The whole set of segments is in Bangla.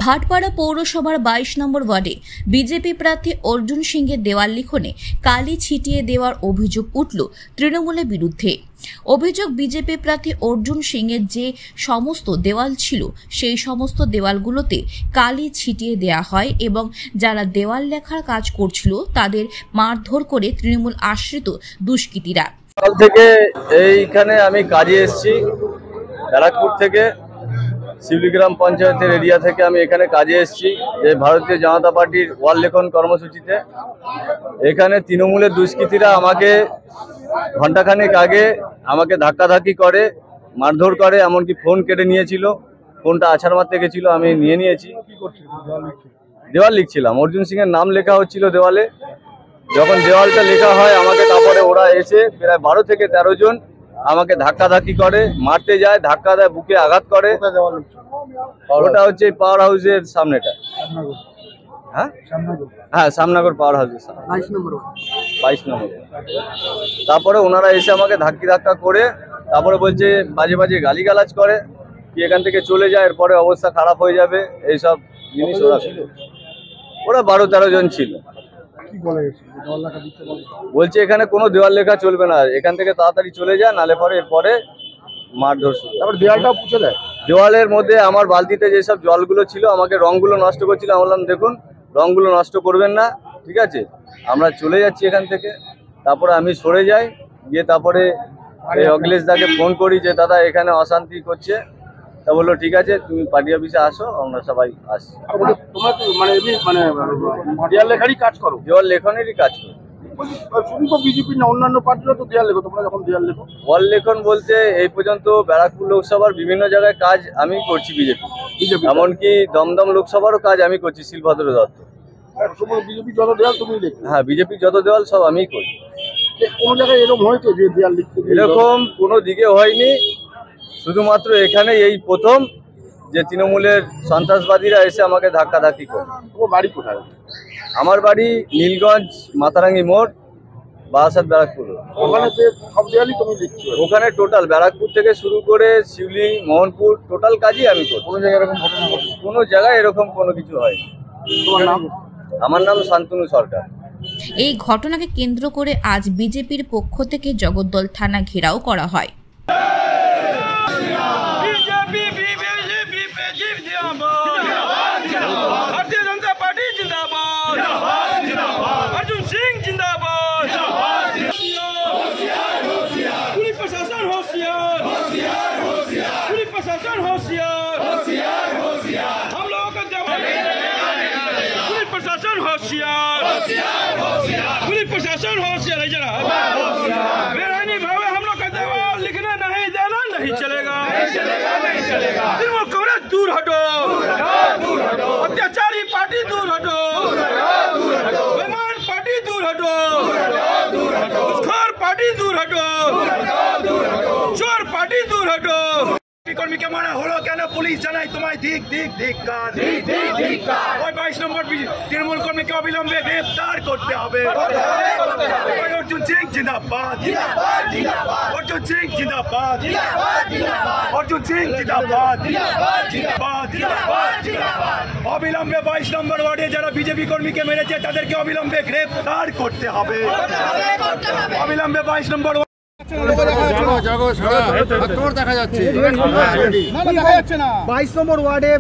ভাটপাড়া পৌরসভার 22 নম্বর ওয়ার্ডে বিজেপি প্রার্থী অর্জুন সিংয়ের দেওয়াল লিখনে কালি ছিটিয়ে দেওয়ার অভিযোগ উঠল তৃণমূলের বিরুদ্ধে। অভিযোগ, বিজেপি প্রার্থী অর্জুন সিংয়ের যে সমস্ত দেওয়াল ছিল সেই সমস্ত দেওয়ালগুলোতে কালি ছিটিয়ে দেওয়া হয় এবং যারা দেওয়াল লেখার কাজ করছিল তাদের মারধর করে তৃণমূল আশ্রিত দুষ্কৃতীরা। সকাল থেকে এইখানে আমি কাজে এসেছি, ব্যারাকপুর থেকে শিউলিগ্রাম পঞ্চায়েতের এরিয়া থেকে আমি এখানে কাজে এসেছি যে ভারতীয় জনতা পার্টির ওয়াল লেখন কর্মসূচিতে। এখানে তৃণমূলের দুষ্কৃতীরা আমাকে ঘণ্টাখানেক আগে আমাকে ধাক্কাধাক্কি করে, মারধর করে, এমনকি ফোন কেটে নিয়েছিল, ফোনটা আছাড় মারতে গেছিল, আমি নিয়ে নিয়েছি। দেওয়াল লিখছিলাম, অর্জুন সিংয়ের নাম লেখা হচ্ছিল দেওয়ালে। যখন দেওয়ালটা লেখা হয় আমাকে তারপরে ওরা এসে প্রায় 12 থেকে 13 জন আমাকে ধাক্কাধাক্কি করে, মারতে যায়, ধাক্কা দেয়, বুকে আঘাত করে। ওটা হচ্ছে পাওয়ার হাউসের সামনেটা। হ্যাঁ, শ্যামনগর পাওয়ার হাউসের সামনে 22 নম্বর। তারপরে ওনারা এসে আমাকে ধাক্কা করে তারপরে বলছে বাজে বাজে গালিগালাজ করে কি এখান থেকে চলে যায়, এরপরে অবস্থা খারাপ হয়ে যাবে, এইসব জিনিস ওরা 12-13 জন ছিল। বলছে এখানে কোনো দেওয়াল লেখা চলবে না, এখান থেকে তাড়াতাড়ি চলে যায়, নালে পরে এরপরে মারধর শুরু। তারপর দেওয়ালটাও পুছে দেয়। দেওয়ালের মধ্যে আমার বালতিতে যেসব জলগুলো ছিল আমাকে রঙগুলো নষ্ট করছিল। আমি বললাম দেখুন রঙগুলো নষ্ট করবেন না, ঠিক আছে, আমরা চলে যাচ্ছি এখান থেকে। তারপরে আমি সরে যাই, গিয়ে তারপরে এই অখিলেশ দাকে ফোন করি যে দাদা এখানে অশান্তি করছে। তা বললো ঠিক আছে তুমি পার্টি অফিসে আসো, আমরা সবাই আসছি। দেওয়াল লেখারই কাজ করো? দেওয়াল লেখনেরই কাজ করো। বিজেপি না অন্যান্য পার্টিরও তো দেওয়াল লেখো, তোমরা যখন দেওয়াল লেখো? ওয়াল লেখন বলতে এই পর্যন্ত ব্যারাকপুর লোকসভার বিভিন্ন জায়গায় কাজ আমি করছি বিজেপি, এমনকি দমদম লোকসভারও কাজ আমি করছি, শিলভদ্র দত্ত। বিজেপি যত দেওয়াল তুমি লিখো? হ্যাঁ, বিজেপি যত দেওয়াল সব আমিই করি। কোনো জায়গায় এরকম হয়েছে যে দেওয়াল লিখতে? এরকম কোনো দিকে হয়নি, শুধুমাত্র এখানে এই প্রথম যে তৃণমূলের সন্ত্রাসবাদীরা এসে আমাকে ধাক্কাধাক্কি করে। তোমার বাড়ি কোথায়? আমার বাড়ি নীলগঞ্জ মাতারাঙ্গি মোড়, বারাসাত, ব্যারাকপুর। ওখানে সব দেওয়ালই তুমি লিখছো? ওখানে টোটাল ব্যারাকপুর থেকে শুরু করে শিউলি, মোহনপুর টোটাল কাজই আমি করি। কোনো জায়গায় এরকম ঘটনা ঘটে? কোনো জায়গায় এরকম কোনো কিছু হয়নি। তোমার নাম? আমার নাম শান্তনু সরকার। এই ঘটনাকে কেন্দ্র করে আজ বিজেপির পক্ষ থেকে জগদ্দল থানা ঘেরাও করা হয়। पुलिस प्रशासन होशियार है जरा। बेरहमी भाव हम लोग का देवाल लिखने नहीं देना, नहीं चलेगा। तृणमूल कांग्रेस दूर हटो, अत्याचारी पार्टी दूर हटो, बेईमान पार्टी दूर हटो, घुसखोर पार्टी दूर हटो, चोर पार्टी दूर हटो। কর্মীকে মারা হলো কেন? পুলিশ জানাই তোমায় ধিক ধিক ধিক্কার। ওই 22 নম্বর তৃণমূল কর্মীকে অবিলম্বে গ্রেফতার করতে হবে। অর্জুন সিং জিন্দাবাদ, অর্জুন সিং জিন্দাবাদ, অর্জুন সিং জিন্দাবাদ। অবিলম্বে 22 নম্বর ওয়ার্ডে যারা বিজেপি কর্মীকে মেরেছে তাদেরকে অবিলম্বে গ্রেফতার করতে হবে। অবিলম্বে 22 নম্বর 22 নম্বর ওয়ার্ডে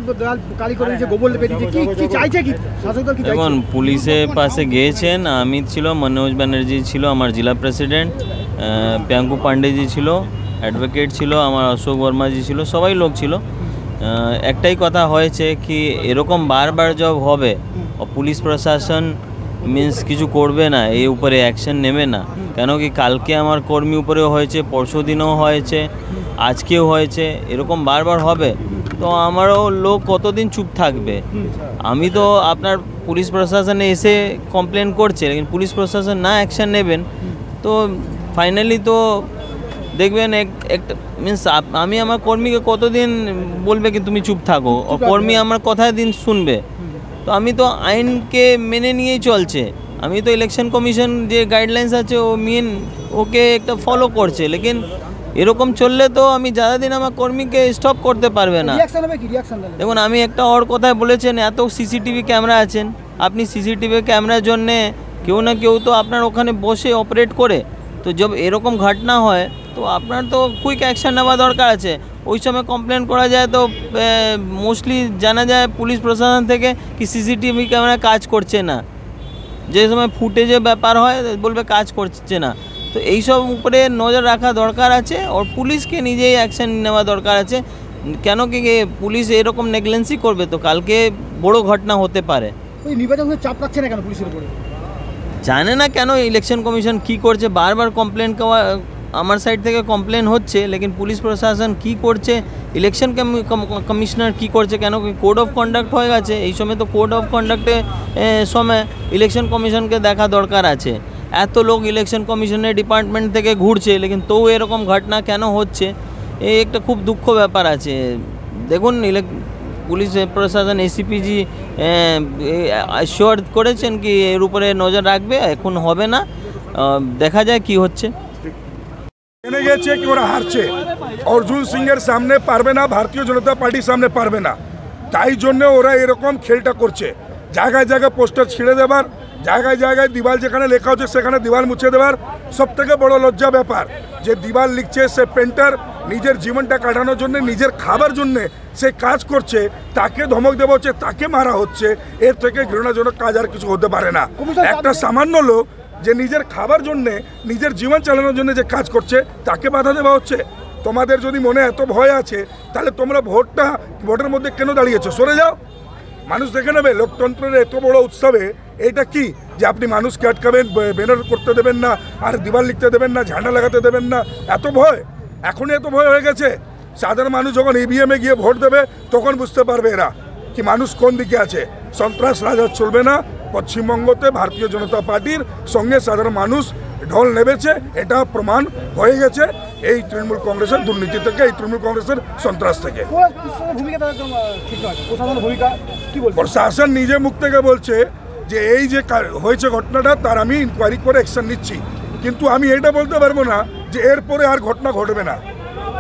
কালি করে যে গোবর বেরিয়েছে, কি চাইছে কি শাসক দল? যেমন পুলিশের পাশে গিয়েছেন, অমিত ছিল, মনোজ ব্যানার্জি ছিল, আমার জেলা প্রেসিডেন্ট প্যাঙ্কু পান্ডেজি ছিল, অ্যাডভোকেট ছিল, আমার অশোক বর্মাজি ছিল, সবাই লোক ছিল। একটাই কথা হয়েছে কি এরকম বারবার জব হবে পুলিশ প্রশাসন মিন্স কিছু করবে না, এই উপরে অ্যাকশন নেবে না। কেন কি কালকে আমার কর্মী উপরেও হয়েছে, পরশু দিনও হয়েছে, আজকেও হয়েছে, এরকম বারবার হবে তো আমারও লোক কতদিন চুপ থাকবে? আমি তো আপনার পুলিশ প্রশাসনে এসে কমপ্লেন করছে, লেকিন পুলিশ প্রশাসন না অ্যাকশন নেবেন তো ফাইনালি তো দেখবেন একটা মিন্স আমি আমার কর্মীকে কতদিন বলবে কি তুমি চুপ থাকো, ও কর্মী আমার কথায় দিন শুনবে? তো আমি তো আইনকে মেনে নিয়েই চলছে, আমি তো ইলেকশন কমিশন যে গাইডলাইন্স আছে ও ওকে একটা ফলো করছে, লেকিন এরকম চললে তো আমি যারা দিন আমার কর্মীকে স্টপ করতে পারবে না। রিঅ্যাকশন হবে কি? রিঅ্যাকশন দিলে দেখুন, আমি একটা ওর কথায় বলেছেন, এত সিসিটিভি ক্যামেরা আছেন, আপনি সিসিটিভি ক্যামেরার জন্যে কেউ না কেউ তো আপনার ওখানে বসে অপারেট করে, তো জব এরকম ঘটনা হয় তো আপনার তো কুইক অ্যাকশন নেওয়া দরকার আছে। ওই সময় কমপ্লেন করা যায় তো মোস্টলি জানা যায় পুলিশ প্রশাসন থেকে কি সিসিটিভি ক্যামেরা কাজ করছে না, যে সময় ফুটেজে ব্যাপার হয় বলবে কাজ করছে না। তো এইসব উপরে নজর রাখা দরকার আছে, আর পুলিশকে নিজেই অ্যাকশন নেওয়া দরকার আছে। কেন কি পুলিশ এরকম নেগলেন্সি করবে তো কালকে বড় ঘটনা হতে পারে। ওই নির্বাচনের চাপ রাখছে না কেন পুলিশের উপরে? জানে না কেন ইলেকশন কমিশন কি করছে, বারবার কমপ্লেন আমার সাইড থেকে কমপ্লেন হচ্ছে, লেকিন পুলিশ প্রশাসন কি করছে, ইলেকশন কমিশনার কি করছে, কেন কি কোড অফ কন্ডাক্ট হয়ে গেছে। এই সময় তো কোড অফ কন্ডাক্টে সময় ইলেকশন কমিশনকে দেখা দরকার আছে। এত লোক ইলেকশন কমিশনের ডিপার্টমেন্ট থেকে ঘুরছে, লেকিন তবু এরকম ঘটনা কেন হচ্ছে, এই একটা খুব দুঃখ ব্যাপার আছে। দেখুন, পুলিশ প্রশাসন এসিপিজি অ্যাসিওর করেছেন কি এর উপরে নজর রাখবে, এখন হবে না, দেখা যায় কি হচ্ছে। জেনে গেছে কি ওরা হারছে, অর্জুন সিংয়ের সামনে পারবে না, ভারতীয় জনতা পার্টির সামনে পারবে না, তাই জন্য ওরা এরকম খেলটা করছে। জায়গায় জায়গায় পোস্টার ছিঁড়ে দেবার, জায়গায় জায়গায় দিওয়াল যেখানে লেখা হচ্ছে সেখানে দিওয়াল মুছে দেবার। সব থেকে বড় লজ্জা ব্যাপার যে দিওয়াল লিখছে সে পেন্টার, নিজের জীবনটা কাটানোর জন্য, নিজের খাবার জন্যে সে কাজ করছে, তাকে ধমক দেওয়া হচ্ছে, তাকে মারা হচ্ছে। এর থেকে ঘৃণাজনক কাজ আর কিছু হতে পারে না। একটা সামান্য লোক যে নিজের খাবার জন্যে, নিজের জীবন চালানোর জন্য যে কাজ করছে, তাকে বাধা দেওয়া হচ্ছে। তোমাদের যদি মনে এত ভয় আছে তাহলে তোমরা ভোটের মধ্যে কেন দাঁড়িয়েছো? সরে যাও, মানুষ দেখে নেবে। লোকতন্ত্রের এত বড় উৎসবে এটা কি যে আপনি মানুষকে আটকাবেন, ব্যানার করতে দেবেন না, আর দিওয়াল লিখতে দেবেন না, ঝান্ডা লাগাতে দেবেন না? এত ভয়, এখনই এত ভয় হয়ে গেছে। সাধারণ মানুষ যখন ইভিএমে গিয়ে ভোট দেবে তখন বুঝতে পারবে এরা কি মানুষ কোন দিকে আছে। সন্ত্রাস রাজা চলবে না। পশ্চিমবঙ্গতে ভারতীয় জনতা পার্টির সঙ্গে সাধারণ মানুষ ঢল নেমেছে, এটা প্রমাণ হয়ে গেছে এই তৃণমূল কংগ্রেসের দুর্নীতি থেকে, এই তৃণমূল কংগ্রেসের সন্ত্রাস থেকে। প্রশাসন নিজে মুখ থেকে বলছে যে এই যে হয়েছে ঘটনাটা তার আমি ইনকোয়ারি করে অ্যাকশন নিচ্ছি, কিন্তু আমি এটা বলতে পারবো না যে এরপরে আর ঘটনা ঘটবে না।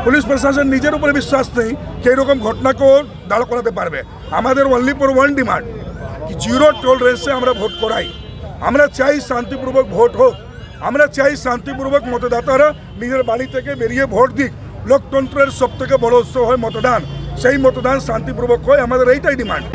পুলিশ প্রশাসন নিজের উপরে বিশ্বাস নেই যে এরকম ঘটনাকেও দাঁড় করাতে পারবে। আমাদের অনলি ফর ওয়ান ডিমান্ড কি জিরো টলারেন্সে আমরা ভোট করাই। আমরা চাই শান্তিপূর্বক ভোট হোক, আমরা চাই শান্তিপূর্বক মতদাতারা নিজের বাড়ি থেকে বেরিয়ে ভোট দিক। লোকতন্ত্রের সব থেকে বড় উৎসব হয় মতদান, সেই মতদান শান্তিপূর্বক হয়, আমাদের এইটাই ডিমান্ড।